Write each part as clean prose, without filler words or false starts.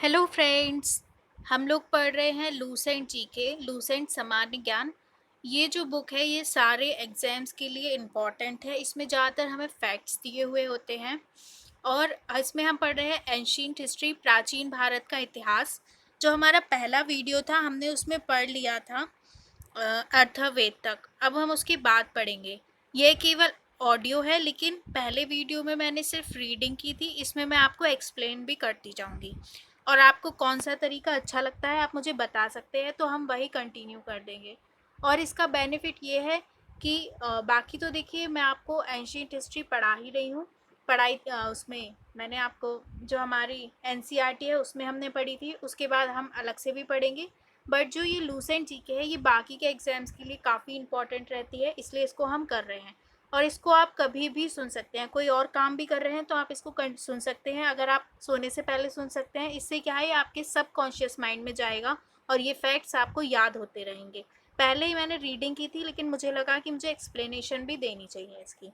Hello friends. हम लोग पढ़ रहे हैं लूसेंट जीके लूसेंट सामान्य ज्ञान। ये जो बुक है ये सारे एग्जाम्स के लिए इम्पॉर्टेंट है। इसमें ज़्यादातर हमें फैक्ट्स दिए हुए होते हैं और इसमें हम पढ़ रहे हैं एंशिएंट हिस्ट्री, प्राचीन भारत का इतिहास। जो हमारा पहला वीडियो था हमने उसमें पढ़ लिया था अथर्ववेद तक। अब हम उसकी बात पढ़ेंगे। ये केवल ऑडियो है लेकिन पहले वीडियो में मैंने सिर्फ रीडिंग की थी, इसमें मैं आपको एक्सप्लेन भी करती जाऊंगी। और आपको कौन सा तरीका अच्छा लगता है आप मुझे बता सकते हैं, तो हम वही कंटिन्यू कर देंगे। और इसका बेनिफिट ये है कि बाकी तो देखिए मैं आपको एंशिएंट हिस्ट्री पढ़ा ही रही हूँ। पढ़ाई उसमें मैंने आपको जो हमारी एनसीईआरटी है उसमें हमने पढ़ी थी, उसके बाद हम अलग से भी पढ़ेंगे। बट जो ये लूसेंट जीके है ये बाकी के एग्जाम्स के लिए काफ़ी इंपॉर्टेंट रहती है, इसलिए इसको हम कर रहे हैं। और इसको आप कभी भी सुन सकते हैं, कोई और काम भी कर रहे हैं तो आप इसको सुन सकते हैं। अगर आप सोने से पहले सुन सकते हैं, इससे क्या है आपके सब कॉन्शियस माइंड में जाएगा और ये फैक्ट्स आपको याद होते रहेंगे। पहले ही मैंने रीडिंग की थी लेकिन मुझे लगा कि मुझे एक्सप्लेनेशन भी देनी चाहिए इसकी।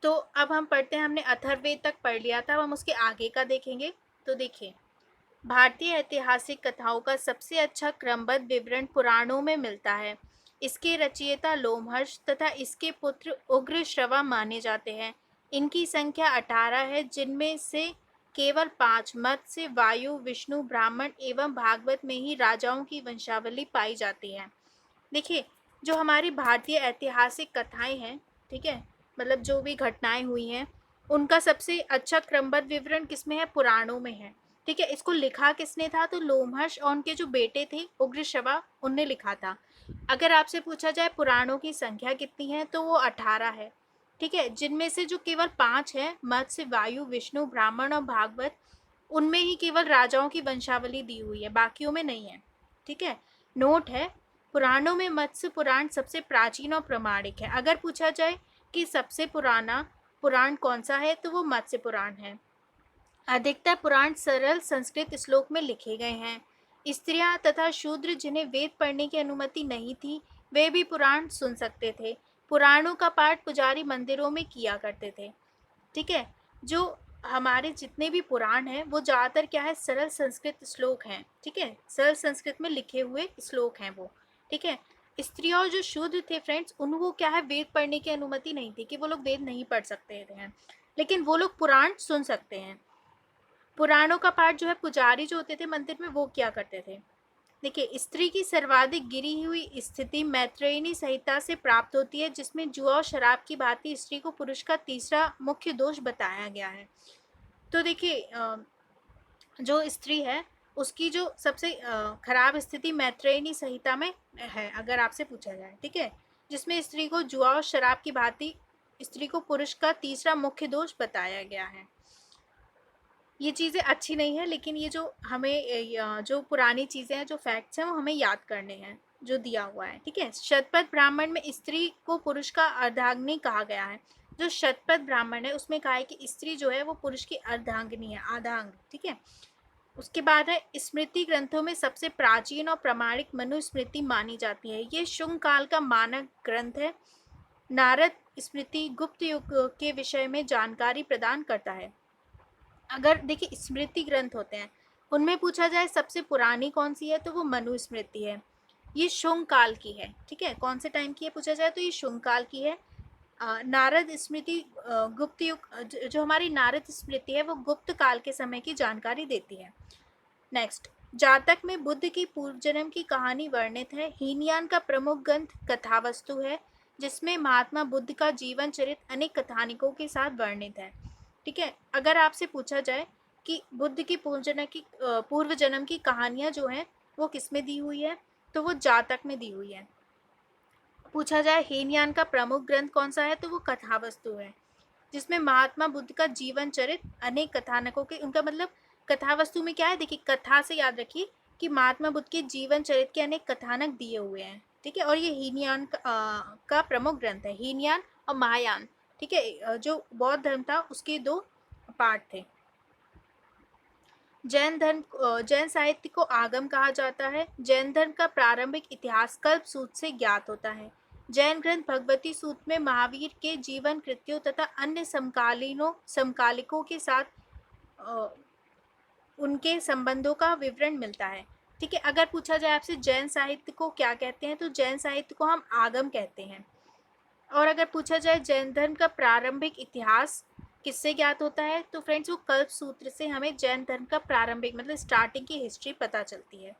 तो अब हम पढ़ते हैं, हमने अथर्ववेद तक पढ़ लिया था, अब हम उसके आगे का देखेंगे। तो देखिए, भारतीय ऐतिहासिक कथाओं का सबसे अच्छा क्रमबद्ध विवरण पुराणों में मिलता है। इसके रचयिता लोमहर्ष तथा इसके पुत्र उग्रश्रवा माने जाते हैं। इनकी संख्या 18 है, जिनमें से केवल 5 मत्स्य, वायु, विष्णु, ब्राह्मण एवं भागवत में ही राजाओं की वंशावली पाई जाती है। देखिए, जो हमारी भारतीय ऐतिहासिक कथाएं हैं, ठीक है, मतलब जो भी घटनाएं हुई हैं, उनका सबसे अच्छा क्रमबद्ध विवरण किसमें है? पुराणों में है। ठीक है, इसको लिखा किसने था? तो लोमहर्ष और उनके जो बेटे थे उग्रश्रवा, उनने लिखा था। अगर आपसे पूछा जाए पुराणों की संख्या कितनी है, तो वो 18 है। ठीक है, जिनमें से जो केवल 5 है, मत्स्य, वायु, विष्णु, ब्राह्मण और भागवत, उनमें ही केवल राजाओं की वंशावली दी हुई है, बाकियों में नहीं है। ठीक है, नोट है, पुराणों में मत्स्य पुराण सबसे प्राचीन और प्रामाणिक है। अगर पूछा जाए कि सबसे पुराना पुराण कौन सा है, तो वो मत्स्य पुराण है। अधिकतर पुराण सरल संस्कृत श्लोक में लिखे गए हैं। स्त्रियां तथा शूद्र जिन्हें वेद पढ़ने की अनुमति नहीं थी, वे भी पुराण सुन सकते थे। पुराणों का पाठ पुजारी मंदिरों में किया करते थे। ठीक है, जो हमारे जितने भी पुराण हैं वो ज़्यादातर क्या है? सरल संस्कृत श्लोक हैं। ठीक है, सरल संस्कृत में लिखे हुए श्लोक हैं वो। ठीक है, स्त्रियों और जो शूद्र थे फ्रेंड्स, उनको क्या है? वेद पढ़ने की अनुमति नहीं थी, कि वो लोग वेद नहीं पढ़ सकते थे, लेकिन वो लोग पुराण सुन सकते हैं। पुराणों का पाठ जो है पुजारी जो होते थे मंदिर में, वो क्या करते थे? देखिए, स्त्री की सर्वाधिक गिरी हुई स्थिति मैत्रेयनी संहिता से प्राप्त होती है, जिसमें जुआ और शराब की भांति स्त्री को पुरुष का तीसरा मुख्य दोष बताया गया है। तो देखिए, जो स्त्री है उसकी जो सबसे खराब स्थिति मैत्रेयनी संहिता में है, अगर आपसे पूछा जाए। ठीक है, जिसमें स्त्री को जुआ और शराब की भांति स्त्री को पुरुष का तीसरा मुख्य दोष बताया गया है। ये चीज़ें अच्छी नहीं है, लेकिन ये जो हमें जो पुरानी चीज़ें हैं, जो फैक्ट्स हैं, वो हमें याद करने हैं, जो दिया हुआ है। ठीक है, शतपथ ब्राह्मण में स्त्री को पुरुष का अर्धांगिनी कहा गया है। जो शतपथ ब्राह्मण है उसमें कहा है कि स्त्री जो है वो पुरुष की अर्धांगिनी है, आधा अंग। ठीक है, उसके बाद है स्मृति ग्रंथों में सबसे प्राचीन और प्रामाणिक मनुस्मृति मानी जाती है। ये शुंग काल का मानक ग्रंथ है। नारद स्मृति गुप्त युग के विषय में जानकारी प्रदान करता है। अगर देखिए स्मृति ग्रंथ होते हैं, उनमें पूछा जाए सबसे पुरानी कौन सी है, तो वो मनुस्मृति है। ये शुंग काल की है। ठीक है, कौन से टाइम की है पूछा जाए तो ये शुंग काल की है। नारद स्मृति गुप्त युग, जो हमारी नारद स्मृति है वो गुप्त काल के समय की जानकारी देती है। नेक्स्ट, जातक में बुद्ध की पूर्व जन्म की कहानी वर्णित है। हीनयान का प्रमुख ग्रंथ कथावस्तु है, जिसमें महात्मा बुद्ध का जीवन चरित्र अनेक कथानिकों के साथ वर्णित है। ठीक है, अगर आपसे पूछा जाए कि बुद्ध की पूर्व जन्म की कहानियां जो हैं वो किस में दी हुई है, तो वो जातक में दी हुई है। पूछा जाए हीनयान का प्रमुख ग्रंथ कौन सा है, तो वो कथावस्तु है, जिसमें महात्मा बुद्ध का जीवन चरित्र अनेक कथानकों के, उनका मतलब कथावस्तु में क्या है? देखिए, कथा से याद रखिए कि महात्मा बुद्ध के जीवन चरित्र के अनेक कथानक दिए हुए हैं। ठीक है, और ये हीनयान का प्रमुख ग्रंथ है, हीनयान और महायान। ठीक है, जो बौद्ध धर्म था उसके दो पार्ट थे। जैन साहित्य को आगम कहा जाता है। जैन धर्म का प्रारंभिक इतिहास कल्प सूत्र से ज्ञात होता है। जैन ग्रंथ भगवती सूत्र में महावीर के जीवन कृत्यों तथा अन्य समकालिकों के साथ उनके संबंधों का विवरण मिलता है। ठीक है, अगर पूछा जाए आपसे जैन साहित्य को क्या कहते हैं, तो जैन साहित्य को हम आगम कहते हैं। और अगर पूछा जाए जैन धर्म का प्रारंभिक इतिहास किससे ज्ञात होता है, तो फ्रेंड्स वो कल्प सूत्र से हमें जैन धर्म का प्रारंभिक मतलब स्टार्टिंग की हिस्ट्री पता चलती है।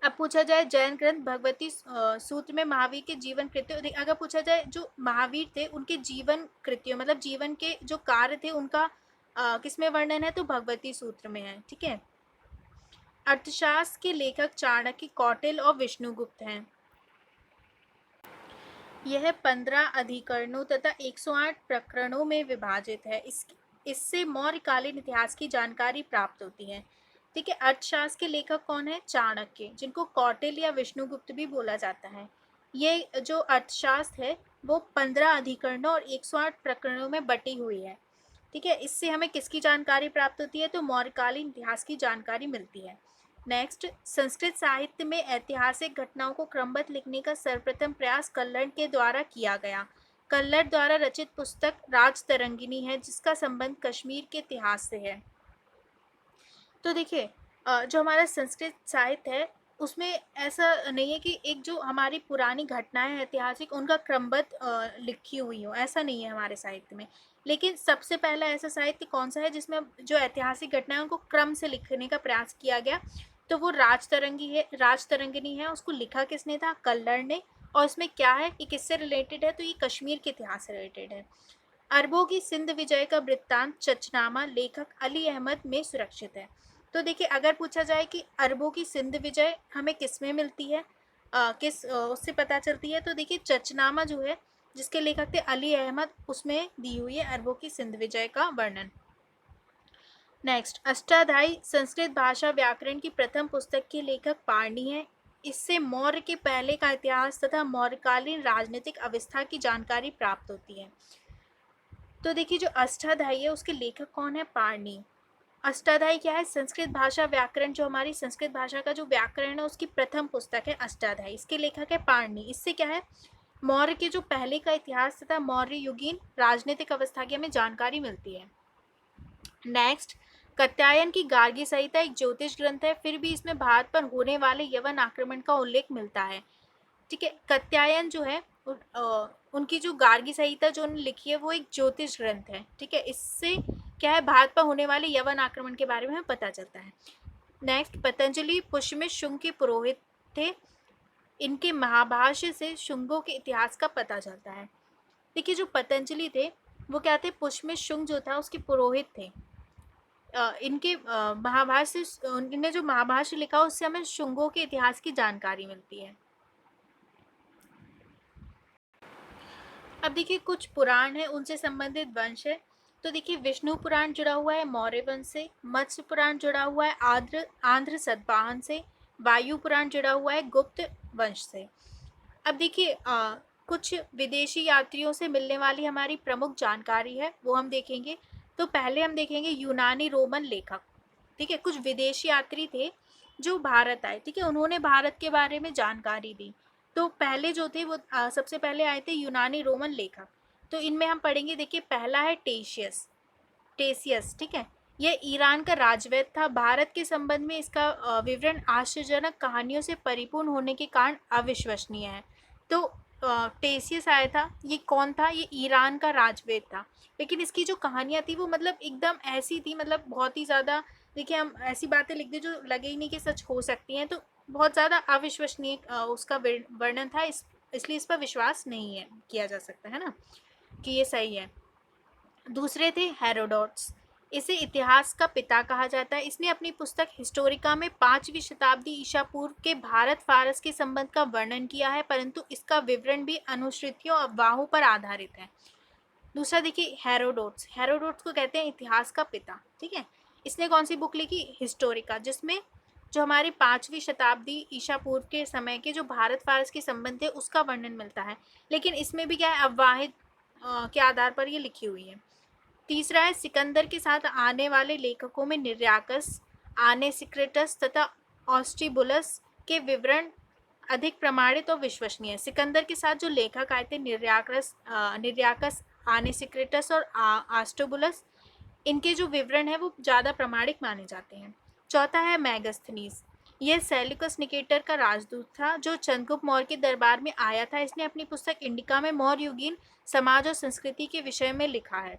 अब पूछा जाए जैन ग्रंथ भगवती सूत्र में महावीर के जीवन कृत्यों, अगर पूछा जाए जो महावीर थे उनके जीवन कृत्यों मतलब जीवन के जो कार्य थे उनका किसमें वर्णन है, तो भगवती सूत्र में है। ठीक है, अर्थशास्त्र के लेखक चाणक्य, कौटिल्य और विष्णुगुप्त हैं। यह 15 अधिकरणों तथा 108 प्रकरणों में विभाजित है। इससे मौर्यकालीन इतिहास की जानकारी प्राप्त होती है। ठीक है, अर्थशास्त्र के लेखक कौन है, चाणक्य, जिनको कौटिल्य या विष्णुगुप्त भी बोला जाता है। ये जो अर्थशास्त्र है वो 15 अधिकरणों और 108 प्रकरणों में बटी हुई है। ठीक है, इससे हमें किसकी जानकारी प्राप्त होती है, तो मौर्यकालीन इतिहास की जानकारी मिलती है। नेक्स्ट, संस्कृत साहित्य में ऐतिहासिक घटनाओं को क्रमबद्ध लिखने का सर्वप्रथम प्रयास कल्लड़ के द्वारा किया गया। कल्लड़ द्वारा रचित पुस्तक राजतरंगिणी है, जिसका संबंध कश्मीर के इतिहास से है। तो देखिए जो हमारा संस्कृत साहित्य है उसमें ऐसा नहीं है कि एक जो हमारी पुरानी घटनाएं ऐतिहासिक उनका क्रमबद्ध लिखी हुई हो, ऐसा नहीं है हमारे साहित्य में। लेकिन सबसे पहला ऐसा साहित्य कौन सा है जिसमें जो ऐतिहासिक घटनाएं उनको क्रम से लिखने का प्रयास किया गया, तो वो राजतरंगिणी है। उसको लिखा किसने था, कल्लड़ ने। और इसमें क्या है, ये किससे रिलेटेड है, तो ये कश्मीर के इतिहास से रिलेटेड है। अरबों की सिंध विजय का वृत्तांत चचनामा लेखक अली अहमद में सुरक्षित है। तो देखिए अगर पूछा जाए कि अरबों की सिंध विजय हमें किस में मिलती है, उससे पता चलती है, तो देखिए चचनामा जो है जिसके लेखक थे अली अहमद, उसमें दी हुई है अरबों की सिंध विजय का वर्णन। नेक्स्ट, अष्टाध्यायी संस्कृत भाषा व्याकरण की प्रथम पुस्तक के लेखक पाणिनि है। इससे मौर्य के पहले का इतिहास तथा मौर्यकालीन राजनीतिक अवस्था की जानकारी प्राप्त होती है। तो देखिए जो अष्टाध्यायी है उसके लेखक कौन है, पाणिनि। अष्टाध्यायी क्या है, संस्कृत भाषा व्याकरण, जो हमारी संस्कृत भाषा का जो व्याकरण है उसकी प्रथम पुस्तक है अष्टाध्यायी। इसके लेखक है पाणिनि। इससे क्या है, मौर्य के जो पहले का इतिहास तथा मौर्य युगीन राजनीतिक अवस्था की हमें जानकारी मिलती है। नेक्स्ट, कात्यायन की गार्गी संहिता एक ज्योतिष ग्रंथ है, फिर भी इसमें भारत पर होने वाले यवन आक्रमण का उल्लेख मिलता है। ठीक है, कात्यायन जो है उनकी जो गार्गी संहिता जो उन्होंने लिखी है वो एक ज्योतिष ग्रंथ है। ठीक है, इससे क्या है, भारत पर होने वाले यवन आक्रमण के बारे में हमें पता चलता है। नेक्स्ट, पतंजलि पुष्यमित शुंग के पुरोहित थे। इनके महाभाष्य से शुंगों के इतिहास का पता चलता है। देखिए जो पतंजलि थे वो क्या थे, पुष्यमित शुंग जो था उसके पुरोहित थे। इनके महाभाष्य से इन्होंने जो महाभाष्य लिखा उससे हमें शुंगों के इतिहास की जानकारी मिलती है। अब देखिए कुछ पुराण है उनसे संबंधित वंश है। तो देखिए विष्णु पुराण जुड़ा हुआ है मौर्य वंश से, मत्स्य पुराण जुड़ा हुआ है आंध्र सतवाहन से, वायु पुराण जुड़ा हुआ है गुप्त वंश से। अब देखिए कुछ विदेशी यात्रियों से मिलने वाली हमारी प्रमुख जानकारी है वो हम देखेंगे। तो पहले हम देखेंगे यूनानी रोमन लेखक। ठीक है, कुछ विदेशी यात्री थे जो भारत आए। ठीक है, उन्होंने भारत के बारे में जानकारी दी। तो पहले जो थे वो सबसे पहले आए थे यूनानी रोमन लेखक। तो इनमें हम पढ़ेंगे, देखिए पहला है टेसियस। ठीक है, यह ईरान का राजवैद्य था। भारत के संबंध में इसका विवरण आश्चर्यजनक कहानियों से परिपूर्ण होने के कारण अविश्वसनीय है। तो टेसियस आया था, ये कौन था, ये ईरान का राजवैद्य था। लेकिन इसकी जो कहानियाँ थी वो मतलब एकदम ऐसी थी, मतलब बहुत ही ज़्यादा, देखिए हम ऐसी बातें लिख दे जो लगे ही नहीं कि सच हो सकती हैं, तो बहुत ज़्यादा अविश्वसनीय उसका वर्णन था। इसलिए इस पर विश्वास नहीं है किया जा सकता है ना कि ये सही है। दूसरे थे हेरोडोट्स। इसे इतिहास का पिता कहा जाता है। इसने अपनी पुस्तक हिस्टोरिका में 5वीं शताब्दी ईसा पूर्व के भारत फारस के संबंध का वर्णन किया है, परंतु इसका विवरण भी अनुश्रुतियों अफवाहों पर आधारित है। दूसरा देखिए हेरोडोट्स को कहते हैं इतिहास का पिता। ठीक है, इसने कौन सी बुक लिखी, हिस्टोरिका, जिसमें जो हमारी 5वीं शताब्दी ईसा पूर्व के समय के जो भारत फारस के संबंध थे उसका वर्णन मिलता है। लेकिन इसमें भी क्या है, अफवाहें के आधार पर ये लिखी हुई है। तीसरा है सिकंदर के साथ आने वाले लेखकों में निर्याकस, आनेसिक्रेटस तथा ऑस्ट्रीबुलस के विवरण अधिक प्रमाणित और विश्वसनीय है। सिकंदर के साथ जो लेखक आए थे निर्याकस, आनेसिक्रेटस और आस्ट्रोबुलस, इनके जो विवरण है वो ज़्यादा प्रामाणिक माने जाते हैं। चौथा है मैगस्थनीज। यह सेल्यूकस निकेटर का राजदूत था जो चंद्रगुप्त मौर्य के दरबार में आया था। इसने अपनी पुस्तक इंडिका में मौर्य युगीन समाज और संस्कृति के विषय में लिखा है।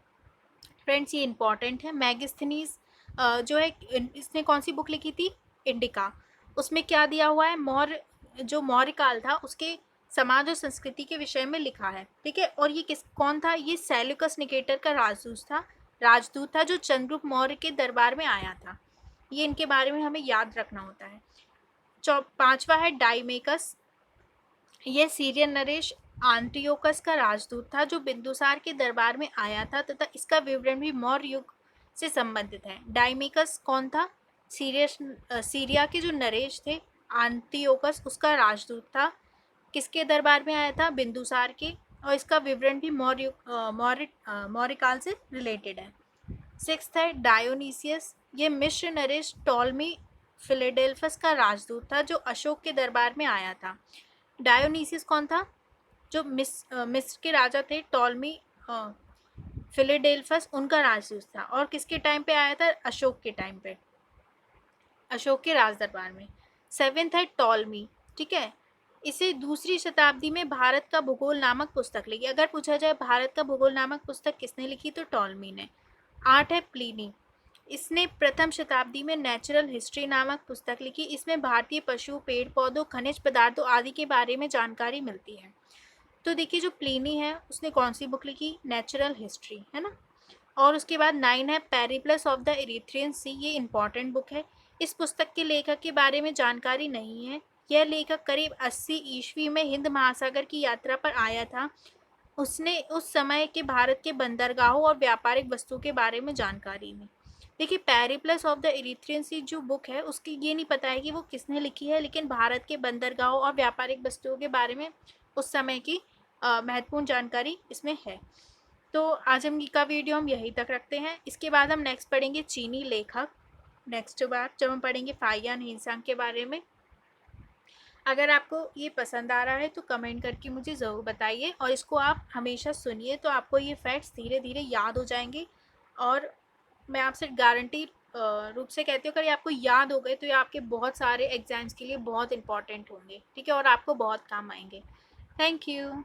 फ्रेंड्स, ये इंपॉर्टेंट है। मैगस्थनीज जो है इसने कौन सी बुक लिखी थी? इंडिका। उसमें क्या दिया हुआ है? मौर्य, जो मौर्य काल था उसके समाज और संस्कृति के विषय में लिखा है। ठीक है, और ये कौन था? ये सेल्यूकस निकेटर का राजदूत था जो चंद्रगुप्त मौर्य के दरबार में आया था। ये इनके बारे में हमें याद रखना होता है। पांचवा है डाइमेकस। यह सीरियन नरेश आंटियोकस का राजदूत था जो बिंदुसार के दरबार में आया था तथा इसका विवरण भी मौर्य युग से संबंधित है। डाइमेकस कौन था? सीरिया के जो नरेश थे आंटियोकस, उसका राजदूत था। किसके दरबार में आया था? बिंदुसार के। और इसका विवरण भी मौर्य काल से रिलेटेड है। सिक्स्थ है डायोनीसियस। ये मिस्र नरेश टॉलमी फिलेडेल्फस का राजदूत था जो अशोक के दरबार में आया था। डायोनीसियस कौन था? जो मिस्र के राजा थे टॉलमी फिलेडेल्फस, उनका राजदूत था। और किसके टाइम पे आया था? अशोक के टाइम पे, अशोक के राज दरबार में। सेवेंथ है टॉलमी। ठीक है, इसे दूसरी शताब्दी में भारत का भूगोल नामक पुस्तक लिखी। अगर पूछा जाए भारत का भूगोल नामक पुस्तक किसने लिखी, तो टॉलमी ने। आठ है प्लिनी। इसने प्रथम शताब्दी में नेचुरल हिस्ट्री नामक पुस्तक लिखी। इसमें भारतीय पशु, पेड़ पौधों, खनिज पदार्थों आदि के बारे में जानकारी मिलती है। तो देखिए, जो प्लिनी है उसने कौन सी बुक लिखी? नेचुरल हिस्ट्री, है ना। और उसके बाद 9 है पेरिप्लस ऑफ द इरिथ्रियन सी। ये इंपॉर्टेंट बुक है। इस पुस्तक के लेखक के बारे में जानकारी नहीं है। यह लेखक करीब 80 ईस्वी में हिंद महासागर की यात्रा पर आया था। उसने उस समय के भारत के बंदरगाहों और व्यापारिक वस्तुओं के बारे में जानकारी दी। देखिए, पेरिप्लस ऑफ द इरिथ्रियन सी जो बुक है उसकी ये नहीं पता है कि वो किसने लिखी है, लेकिन भारत के बंदरगाहों और व्यापारिक वस्तुओं के बारे में उस समय की महत्वपूर्ण जानकारी इसमें है। तो आज हम का वीडियो हम यहीं तक रखते हैं। इसके बाद हम नेक्स्ट पढ़ेंगे चीनी लेखक। नेक्स्ट बार जब हम पढ़ेंगे फाहियान हिंसांग के बारे में। अगर आपको ये पसंद आ रहा है तो कमेंट करके मुझे ज़रूर बताइए और इसको आप हमेशा सुनिए, तो आपको ये फैक्ट्स धीरे धीरे याद हो जाएंगे। और मैं आपसे गारंटी रूप से कहती हूँ, अगर ये आपको याद हो गए तो ये आपके बहुत सारे एग्जाम्स के लिए बहुत इंपॉर्टेंट होंगे। ठीक है, और आपको बहुत काम आएंगे। Thank you.